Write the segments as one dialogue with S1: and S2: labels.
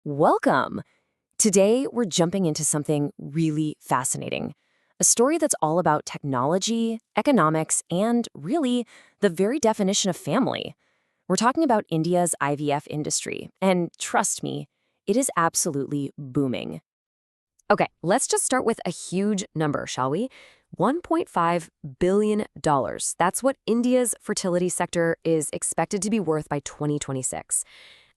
S1: Welcome! Today, we're jumping into something really fascinating. A story that's all about technology, economics, and really the very definition of family. We're talking about India's IVF industry, and trust me, it is absolutely booming. Okay, let's just start with a huge number, shall we? $1.5 billion. That's what India's fertility sector is expected to be worth by 2026.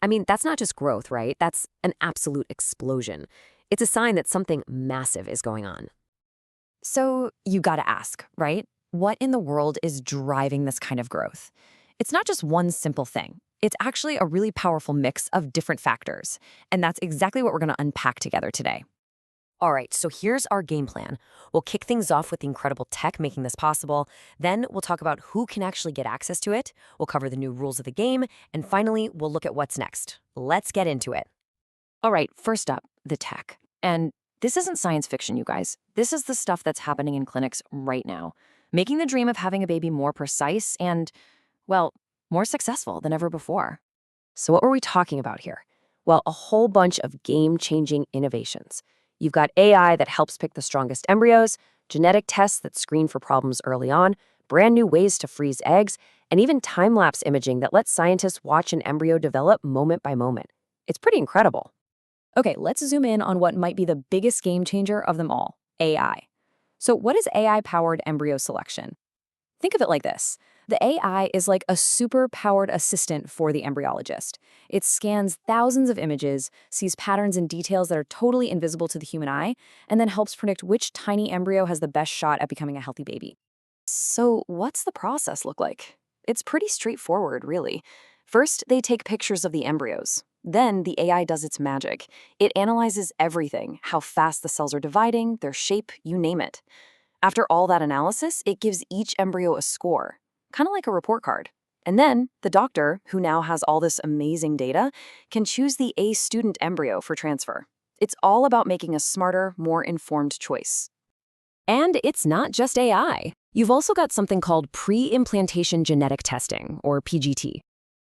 S1: I mean, that's not just growth, right? That's an absolute explosion. It's a sign that something massive is going on. So you gotta ask, right? What in the world is driving this kind of growth? It's not just one simple thing. It's actually a really powerful mix of different factors. And that's exactly what we're gonna unpack together today. All right, so here's our game plan. We'll kick things off with the incredible tech making this possible. Then we'll talk about who can actually get access to it. We'll cover the new rules of the game. And finally, we'll look at what's next. Let's get into it. All right, first up, the tech. And this isn't science fiction, you guys. This is the stuff that's happening in clinics right now, making the dream of having a baby more precise and, well, more successful than ever before. So what were we talking about here? Well, a whole bunch of game-changing innovations. You've got AI that helps pick the strongest embryos, genetic tests that screen for problems early on, brand new ways to freeze eggs, and even time-lapse imaging that lets scientists watch an embryo develop moment by moment. It's pretty incredible. Okay, let's zoom in on what might be the biggest game changer of them all, AI. So what is AI-powered embryo selection? Think of it like this. The AI is like a super-powered assistant for the embryologist. It scans thousands of images, sees patterns and details that are totally invisible to the human eye, and then helps predict which tiny embryo has the best shot at becoming a healthy baby. So what's the process look like? It's pretty straightforward, really. First, they take pictures of the embryos. Then the AI does its magic. It analyzes everything, how fast the cells are dividing, their shape, you name it. After all that analysis, it gives each embryo a score, kind of like a report card. And then the doctor, who now has all this amazing data, can choose the A student embryo for transfer. It's all about making a smarter, more informed choice. And it's not just AI. You've also got something called pre-implantation genetic testing, or PGT.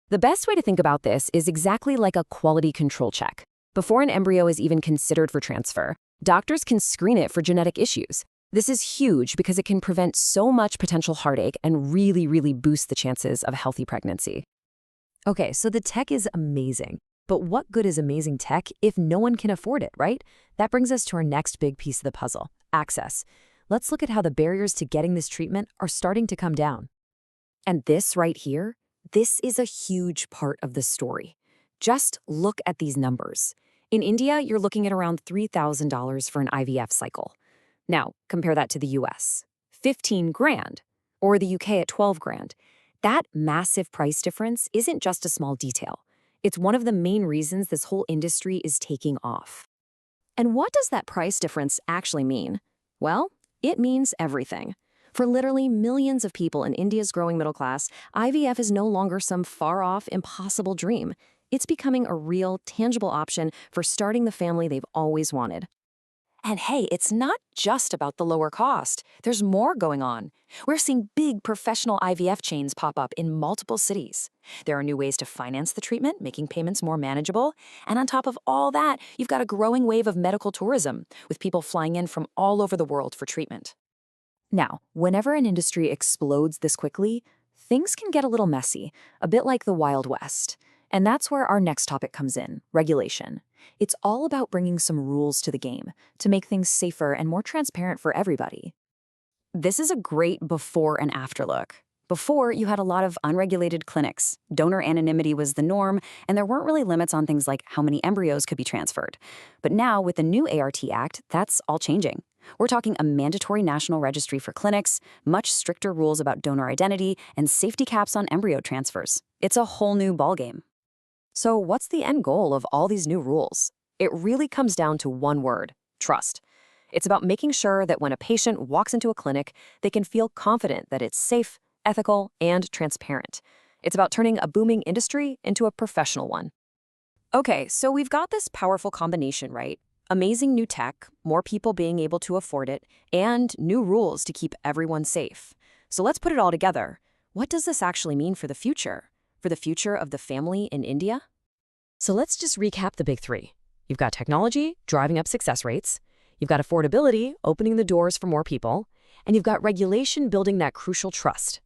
S1: The best way to think about this is exactly like a quality control check. Before an embryo is even considered for transfer, doctors can screen it for genetic issues. This is huge because it can prevent so much potential heartache and really boost the chances of a healthy pregnancy. Okay, so the tech is amazing. But what good is amazing tech if no one can afford it, right? That brings us to our next big piece of the puzzle, access. Let's look at how the barriers to getting this treatment are starting to come down. And this right here, this is a huge part of the story. Just look at these numbers. In India, you're looking at around $3,000 for an IVF cycle. Now, compare that to the US, 15 grand, or the UK at 12 grand. That massive price difference isn't just a small detail. It's one of the main reasons this whole industry is taking off. And what does that price difference actually mean? Well, it means everything. For literally millions of people in India's growing middle class, IVF is no longer some far-off, impossible dream. It's becoming a real, tangible option for starting the family they've always wanted. And hey, it's not just about the lower cost. There's more going on. We're seeing big professional IVF chains pop up in multiple cities. There are new ways to finance the treatment, making payments more manageable. And on top of all that, you've got a growing wave of medical tourism, with people flying in from all over the world for treatment. Now, whenever an industry explodes this quickly, things can get a little messy, a bit like the Wild West. And that's where our next topic comes in, regulation. It's all about bringing some rules to the game to make things safer and more transparent for everybody. This is a great before and after look. Before, you had a lot of unregulated clinics. Donor anonymity was the norm, and there weren't really limits on things like how many embryos could be transferred. But now, with the new ART Act, that's all changing. We're talking a mandatory national registry for clinics, much stricter rules about donor identity, and safety caps on embryo transfers. It's a whole new ballgame. So what's the end goal of all these new rules? It really comes down to one word, trust. It's about making sure that when a patient walks into a clinic, they can feel confident that it's safe, ethical, and transparent. It's about turning a booming industry into a professional one. Okay, so we've got this powerful combination, right? Amazing new tech, more people being able to afford it, and new rules to keep everyone safe. So let's put it all together. What does this actually mean for the future? For the future of the family in India? So let's just recap the big three. You've got technology driving up success rates, you've got affordability opening the doors for more people, and you've got regulation building that crucial trust.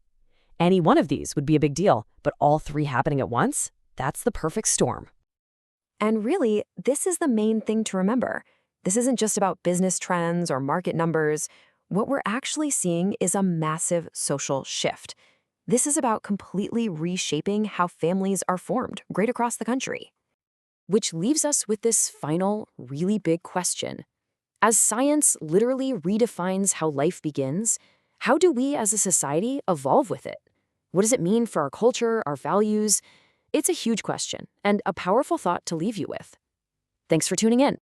S1: Any one of these would be a big deal, but all three happening at once? That's the perfect storm. And really, this is the main thing to remember. This isn't just about business trends or market numbers. What we're actually seeing is a massive social shift. This is about completely reshaping how families are formed right across the country. Which leaves us with this final, really big question. As science literally redefines how life begins, how do we as a society evolve with it? What does it mean for our culture, our values? It's a huge question and a powerful thought to leave you with. Thanks for tuning in.